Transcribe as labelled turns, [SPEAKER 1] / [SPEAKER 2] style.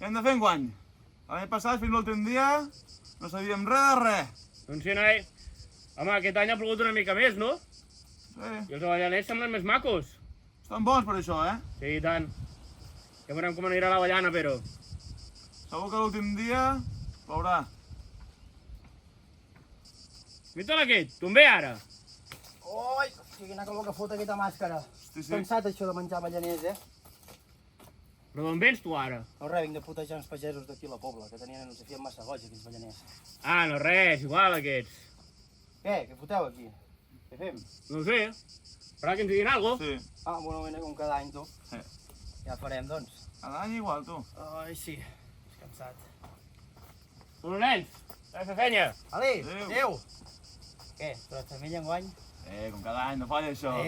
[SPEAKER 1] Què hem de fer enguany? L'any passat, fins l'últim dia, no sabíem res de res.
[SPEAKER 2] Doncs sí, noi. Home, aquest any ha plogut una mica més, no?
[SPEAKER 1] Sí,
[SPEAKER 2] I els avellaners semblen més macos.
[SPEAKER 1] estan bons per això,
[SPEAKER 2] Sí, i tant. Ja veurem com anirà l'avellana, però.
[SPEAKER 1] Segur que l'últim dia plourà.
[SPEAKER 2] Mira aquest, tu em ve ara.
[SPEAKER 3] Oi, hosti, quina calor que fot aquesta màscara.
[SPEAKER 1] Hosti, sí.
[SPEAKER 3] Pensat això de menjar avellaners,
[SPEAKER 2] Però d'on vens tu ara?
[SPEAKER 3] No res, vinc de putejar uns pagesos d'aquí a la Pobla, que tenien, els fien massa goig, aquests avellaners.
[SPEAKER 2] Ah, no res, igual aquests.
[SPEAKER 3] Què foteu aquí? Què fem?
[SPEAKER 2] No ho sé. Esperar que ens diguin alguna cosa.
[SPEAKER 1] Sí,
[SPEAKER 3] Ah, bueno, mira, com cada any, tu.
[SPEAKER 1] sí.
[SPEAKER 3] Ja farem, doncs.
[SPEAKER 1] Cada any igual, tu.
[SPEAKER 3] Ai, sí, és cansat.
[SPEAKER 2] Bueno, nens, hem de fer fenya.
[SPEAKER 3] Ali,
[SPEAKER 1] Adéu.
[SPEAKER 3] adéu. Què, però femella enguany?
[SPEAKER 1] Com cada any, no falla això.